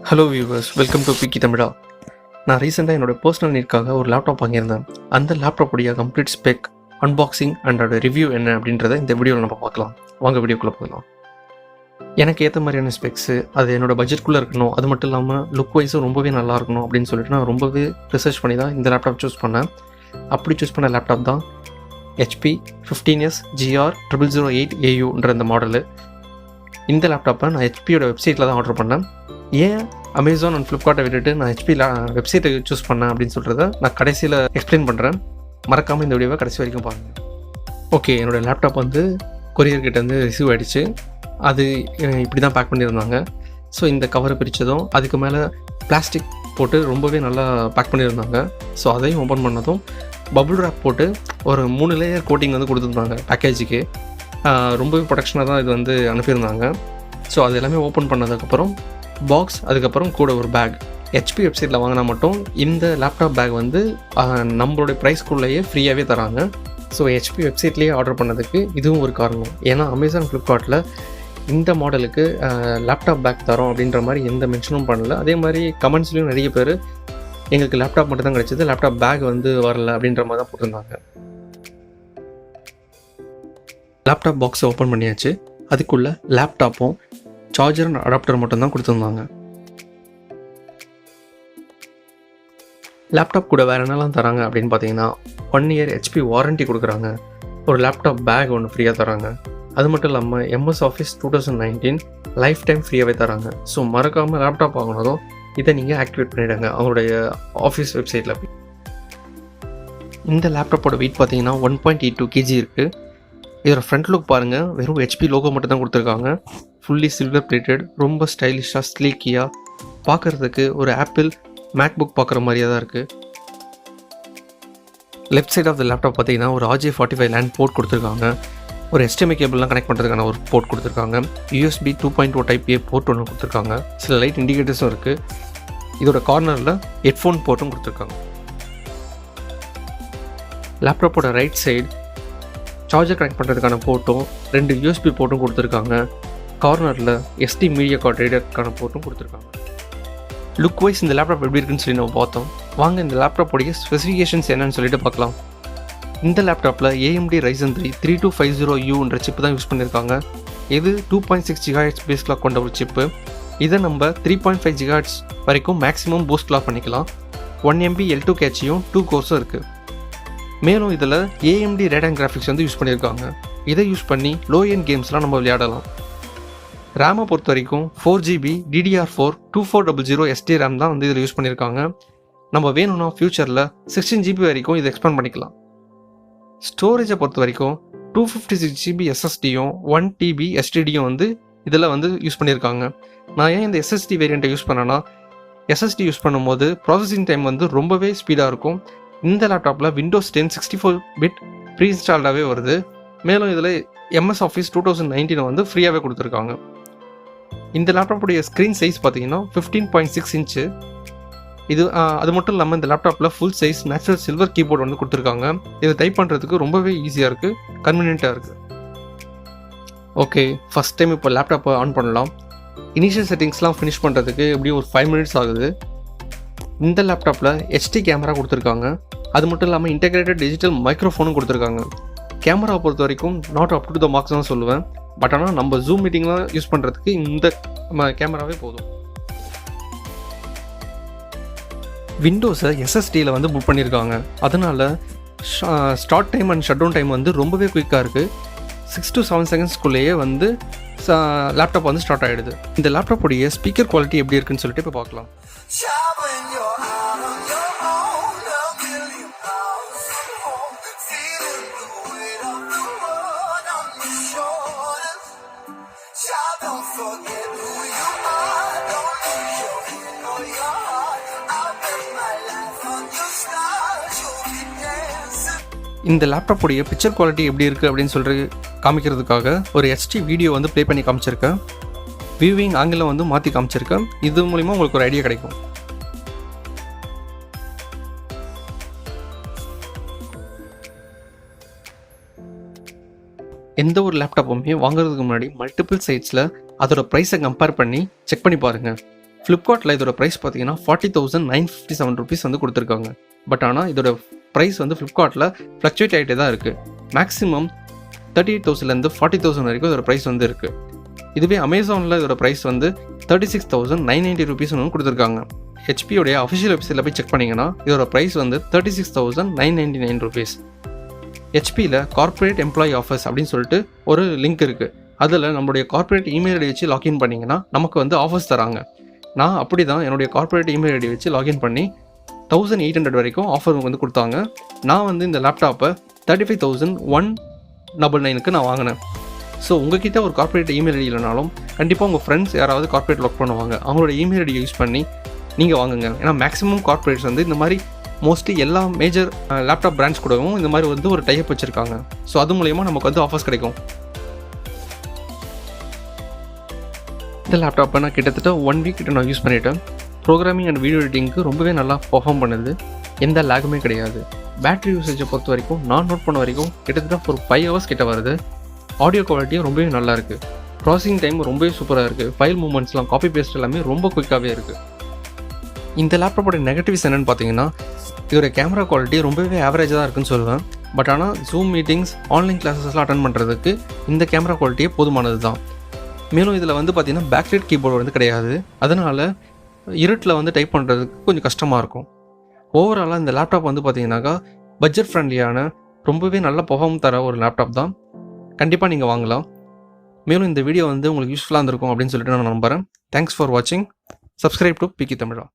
Hello viewers, welcome to Peaky தமிழா. நான் ரீசெண்டாக என்னோட பர்சனல் நீட்காக ஒரு லேப்டாப் வாங்கியிருந்தேன். அந்த லேப்டாப்புடைய கம்ப்ளீட் ஸ்பெக், அன்பாக்சிங் அண்டோட ரிவ்யூ என்ன அப்படின்றத இந்த வீடியோவில் நம்ம பார்க்கலாம். வாங்க வீடியோக்குள்ளே போகலாம். எனக்கு ஏற்ற மாதிரியான ஸ்பெக்ஸு, அது என்னோட பட்ஜெட்குள்ளே இருக்கணும், அது மட்டும் இல்லாமல் லுக் வைஸும் ரொம்பவே நல்லா இருக்கணும் அப்படின்னு சொல்லிட்டு நான் ரொம்பவே ரிசர்ச் பண்ணி தான் இந்த லேப்டாப் சூஸ் பண்ணேன். அப்படி சூஸ் பண்ண லேப்டாப் தான் HP 15S GR0008AUன்ற இந்த மாடலு. இந்த லேப்டாப்பை நான் ஹெச்பியோட வெப்சைட்டில் தான் ஆர்டர் பண்ணேன். ஏன் அமேசான் அண்ட் ஃப்ளிப்கார்ட்டை விட்டுட்டு நான் ஹெச்பியில் வெப்சைட்டை சூஸ் பண்ணேன் அப்படின்னு சொல்கிறத நான் கடைசியில் எக்ஸ்பிளைன் பண்ணுறேன். மறக்காமல் இந்த வீடியோவை கடைசி வரைக்கும் பாருங்கள். ஓகே, என்னோடய லேப்டாப் வந்து கொரியர்கிட்டேருந்து ரிசீவ் ஆகிடுச்சு. அது இப்படி தான் பேக் பண்ணியிருந்தாங்க. ஸோ இந்த கவரை பிரித்ததும் அதுக்கு மேலே பிளாஸ்டிக் போட்டு ரொம்பவே நல்லா பேக் பண்ணியிருந்தாங்க. ஸோ அதையும் ஓப்பன் பண்ணதும் பபுள் ரேப் போட்டு ஒரு 3 லேயர் கோட்டிங் வந்து கொடுத்துருந்தாங்க பேக்கேஜுக்கு. ரொம்பவே ப்ரொடெக்ஷனாக தான் இது வந்து அனுப்பியிருந்தாங்க. ஸோ அது எல்லாமே ஓப்பன் பண்ணதுக்கப்புறம் பாக்ஸ், அதுக்கப்புறம் கூட ஒரு பேக். ஹெச்பி வெப்சைட்டில் வாங்கினா மட்டும் இந்த லேப்டாப் பேக் வந்து நம்மளுடைய ப்ரைஸ்க்குள்ளேயே ஃப்ரீயாகவே தராங்க. ஸோ ஹெச்பி வெப்சைட்லேயே ஆர்டர் பண்ணதுக்கு இதுவும் ஒரு காரணம். ஏன்னா அமேசான் ஃப்ளிப்கார்ட்டில் இந்த மாடலுக்கு லேப்டாப் பேக் தரோம் அப்படின்ற மாதிரி எந்த மென்ஷனும் பண்ணல. அதே மாதிரி கமெண்ட்ஸ்லேயும் நிறைய பேர் எங்களுக்கு லேப்டாப் மட்டும் தான் கிடச்சிது, லேப்டாப் பேக் வந்து வரல அப்படின்ற மாதிரி தான் போட்டிருந்தாங்க. லேப்டாப் பாக்ஸை ஓப்பன் பண்ணியாச்சு. அதுக்குள்ளே லேப்டாப்பும் சார்ஜர் அண்ட் அடாப்டர் மட்டும்தான் கொடுத்துருந்தாங்க. லேப்டாப் கூட வேறு என்னெல்லாம் தராங்க அப்படின்னு பார்த்தீங்கன்னா 1 இயர் ஹெச்பி வாரண்ட்டி கொடுக்குறாங்க. ஒரு லேப்டாப் பேக் ஒன்று ஃப்ரீயாக தராங்க. அது மட்டும் இல்லாமல் MS Office 2019 லைஃப் டைம் ஃப்ரீயாகவே தராங்க. ஸோ மறக்காமல் லேப்டாப் வாங்கினதும் இதை நீங்கள் ஆக்டிவேட் பண்ணிவிடுங்க அவங்களுடைய ஆஃபீஸ் வெப்சைட்டில். இந்த லேப்டாப்போட வெயிட் பார்த்தீங்கன்னா 1.82 kg இருக்குது. இதோட ஃப்ரண்ட் லுக் பாருங்கள், வெறும் ஹெச்பி லோகோ மட்டும் தான் கொடுத்துருக்காங்க. ஃபுல்லி சில்வர் பிளேட்டட், ரொம்ப ஸ்டைலிஷாக ஸ்லீக்கியாக, பார்க்குறதுக்கு ஒரு ஆப்பிள் மேக்புக் பார்க்குற மாதிரியே தான் இருக்குது. Left side of the laptop பார்த்தீங்கன்னா ஒரு RJ45 லேண்ட் போர்ட் கொடுத்துருக்காங்க. ஒரு HDMI கேபிள்லாம் கனெக்ட் பண்ணுறதுக்கான ஒரு போர்ட் கொடுத்துருக்காங்க. USB 2.0 Type A போர்ட் ஒன்று கொடுத்துருக்காங்க. சில லைட் இண்டிகேட்டர்ஸும் இருக்குது. இதோட கார்னரில் ஹெட்ஃபோன் போர்ட்டும் கொடுத்துருக்காங்க. லேப்டாப்போட ரைட் சைடு சார்ஜர் கனெக்ட் பண்ணுறதுக்கான போர்ட்டும் 2 USB போர்ட்டும் கொடுத்துருக்காங்க. கார்னரில் SD மீடியா கார்டு ரீடருக்கான போர்ட்டும் கொடுத்துருக்காங்க. லுக் வைஸ் இந்த லேப்டாப் எப்படி இருக்குன்னு சொல்லி நம்ம பார்த்தோம். வாங்க இந்த லேப்டாப்போடைய ஸ்பெசிஃபிகேஷன்ஸ் என்னன்னு சொல்லிட்டு பார்க்கலாம். இந்த லேப்டாப்பில் AMD Ryzen 3 3250Uன்ற சிப்பு தான் யூஸ் பண்ணியிருக்காங்க. இது 2.6 GHz பேஸ் கிளாக் கொண்ட ஒரு சிப்பு. இதை நம்ம 3.5 GHz வரைக்கும் மேக்ஸிமம் பூஸ்ட் கிளாக் பண்ணிக்கலாம். 1 MB L2 கேட்சியும் 2 கோர்ஸும் இருக்குது. மேலும் இதில் AMD ரேடான் கிராஃபிக்ஸ் வந்து யூஸ் பண்ணியிருக்காங்க. இதை யூஸ் பண்ணி லோ எண்ட் கேம்ஸ்லாம் நம்ம விளையாடலாம். ரேமை பொறுத்த வரைக்கும் 4GB DDR4 2400 SD ரேம் தான் வந்து இதில் யூஸ் பண்ணியிருக்காங்க. நம்ம வேணும்னா ஃப்யூச்சரில் 16GB வரைக்கும் இதை எக்ஸ்பேண்ட் பண்ணிக்கலாம். ஸ்டோரேஜை பொறுத்த வரைக்கும் 256GB SSDயும் 1TB SSDயும் வந்து இதில் வந்து யூஸ் பண்ணியிருக்காங்க. நான் ஏன் இந்த SSD வேரியண்ட்டை யூஸ் பண்ணேன்னா, SSD யூஸ் பண்ணும்போது ப்ராசஸிங் டைம் வந்து ரொம்பவே ஸ்பீடாக இருக்கும். இந்த லேப்டாப்பில் Windows 10 64-bit ப்ரீ இன்ஸ்டால்டாகவே வருது. மேலும் இதில் MS Office 2019 வந்து ஃப்ரீயாகவே கொடுத்துருக்காங்க. இந்த லேப்டாப்புடைய ஸ்க்ரீன் சைஸ் பார்த்தீங்கன்னா 15.6 இன்ச்சு. இது அது மட்டும் இல்லாமல் இந்த லேப்டாப்பில் full size natural silver keyboard வந்து கொடுத்துருக்காங்க. இதை டைப் பண்ணுறதுக்கு ரொம்பவே ஈஸியாக இருக்குது, கன்வீனியண்ட்டாக இருக்குது. ஓகே, ஃபஸ்ட் டைம் இப்போ லேப்டாப்பை ஆன் பண்ணலாம். இனிஷியல் செட்டிங்ஸ்லாம் ஃபினிஷ் பண்ணுறதுக்கு எப்படியும் ஒரு 5 minutes ஆகுது. இந்த லேப்டாப்பில் HD கேமரா கொடுத்துருக்காங்க. அது மட்டும் இல்லாமல் இன்டெகிரேட்டட் டிஜிட்டல் மைக்ரோஃபோனும் கொடுத்துருக்காங்க. கேமரா பொறுத்த வரைக்கும் not up to the marks தான் சொல்லுவேன். பட் ஆனால் நம்ம ஜூம் மீட்டிங்லாம் யூஸ் பண்ணுறதுக்கு இந்த கேமராவே போதும். விண்டோஸை SSDயில் வந்து புக் பண்ணியிருக்காங்க. அதனால் start time and shut down time வந்து ரொம்பவே குயிக்காக இருக்குது. 6 to 7 செகண்ட்ஸ்குள்ளேயே வந்து லேப்டாப் வந்து ஸ்டார்ட் ஆகிடுது. இந்த லேப்டாப்புடைய ஸ்பீக்கர் குவாலிட்டி எப்படி இருக்குன்னு சொல்லிட்டு இப்போ பார்க்கலாம். இந்த லேப்டாப்புடைய பிக்சர் குவாலிட்டி எப்படி இருக்குது அப்படின்னு சொல்லிட்டு காமிக்கிறதுக்காக ஒரு HD வீடியோ வந்து ப்ளே பண்ணி காமிச்சிருக்கேன். வியூவிங் ஆங்கிளை வந்து மாற்றி காமிச்சிருக்கேன். இது மூலிமா உங்களுக்கு ஒரு ஐடியா கிடைக்கும். எந்த ஒரு லேப்டாப்புமே வாங்குறதுக்கு முன்னாடி மல்டிபிள் சைட்ஸில் அதோட ப்ரைஸை கம்பேர் பண்ணி செக் பண்ணி பாருங்கள். ஃப்ளிப்கார்ட்டில் இதோட ப்ரைஸ் பார்த்தீங்கன்னா 40,957 ருபீஸ் வந்து கொடுத்துருக்காங்க. பட் ஆனால் இதோட ப்ரைஸ் வந்து ஃப்ளிப்கார்ட்டில் ஃப்ளக்சுவேட் ஆகிட்டே தான் இருக்குது. மேக்ஸிமம் 38,000லேருந்து 40,000 வரைக்கும் இதோட ப்ரைஸ் வந்து இருக்குது. இதுவே அமேசானில் இதோட ப்ரைஸ் வந்து 36,990 ருபீஸ் வந்து கொடுத்துருக்காங்க. ஹெச்பியோடைய அஃபிஷியல் வெப்சைட்டில் போய் செக் பண்ணிங்கன்னா இதோட ப்ரைஸ் வந்து 36,999 ருபீஸ். ஹெச்பியில் கார்ப்பரேட் எம்ப்ளாயி ஆஃபர்ஸ் அப்படின்னு சொல்லிட்டு ஒரு லிங்க் இருக்குது. அதில் நம்மளுடைய கார்ப்பரேட் இமெயில் ஐடி வச்சு லாகின் பண்ணிங்கன்னா நமக்கு வந்து ஆஃபர்ஸ் தராங்க. நான் அப்படி தான் என்னுடைய கார்ப்பரேட் இமெயில் ஐடி வச்சு லாகின் பண்ணி 1,800 வரைக்கும் ஆஃபர் வந்து கொடுத்தாங்க. நான் வந்து இந்த லேப்டாப்பை 35,199க்கு நான் வாங்கினேன். ஸோ உங்ககிட்ட ஒரு கார்ப்பரேட் இமெயில் ஐடி இல்லைனாலும் கண்டிப்பாக உங்கள் ஃப்ரெண்ட்ஸ் யாராவது கார்ப்பரேட் ஒர்க் பண்ணுவாங்க, அவங்களோட இமெயில் ஐடி யூஸ் பண்ணி நீங்கள் வாங்குங்க. ஏன்னா மேக்ஸிமம் கார்ப்பரேட்ஸ் வந்து இந்த மாதிரி மோஸ்ட்லி எல்லா மேஜர் லேப்டாப் பிராண்ட்ஸ் கூடவும் இந்த மாதிரி வந்து ஒரு டைப் வச்சுருக்காங்க. ஸோ அது மூலயமா நமக்கு வந்து ஆஃபர்ஸ் கிடைக்கும். இந்த லேப்டாப்பை நான் கிட்டத்தட்ட 1 வீக் கிட்ட நான் யூஸ் பண்ணிவிட்டேன். ப்ரோக்ராமிங் அண்ட் வீடியோ எடிட்டிங்க்கு ரொம்பவே நல்லா பர்ஃபார்ம் பண்ணுது. எந்த லேகுமே கிடையாது. பேட்டரி யூசேஜை பொறுத்த வரைக்கும் நான் நோட் பண்ண வரைக்கும் கிட்டத்தட்ட ஒரு 5 ஹவர்ஸ் கிட்ட வருது. ஆடியோ குவாலிட்டியும் ரொம்பவே நல்லா இருக்குது. ப்ராசஸிங் டைம் ரொம்பவே சூப்பராக இருக்குது. ஃபைல் மூவ்மெண்ட்ஸ்லாம் காப்பி பேஸ்ட் எல்லாமே ரொம்ப குயிக்காகவே இருக்குது. இந்த லேப்டாப்போட நெகட்டிவ்ஸ் என்னென்னு பார்த்தீங்கன்னா இதோட கேமரா குவாலிட்டி ரொம்பவே ஆவரேஜாக தான் இருக்குன்னு சொல்லுவேன். பட் ஆனால் ஜூம் மீட்டிங்ஸ், ஆன்லைன் கிளாஸஸ்லாம் அட்டன் பண்ணுறதுக்கு இந்த கேமரா குவாலிட்டியே போதுமானது தான். மேலும் இதில் வந்து பார்த்திங்கன்னா பேக்லைட் கீபோர்டு வந்து கிடையாது. அதனால் இருட்டில் வந்து டைப் பண்ணுறதுக்கு கொஞ்சம் கஷ்டமாக இருக்கும். ஓவராலாக இந்த லேப்டாப் வந்து பார்த்திங்கனாக்கா பட்ஜெட் ஃப்ரெண்ட்லியான ரொம்பவே நல்ல பர்ஃபார்ம் தர ஒரு லேப்டாப் தான். கண்டிப்பாக நீங்கள் வாங்கலாம். மேலும் இந்த வீடியோ வந்து உங்களுக்கு யூஸ்ஃபுல்லாக இருந்திருக்கும் அப்படின்னு சொல்லிட்டு நான் நம்புகிறேன். தேங்க்ஸ் ஃபார் வாட்சிங். Subscribe to பிகி Tamizha.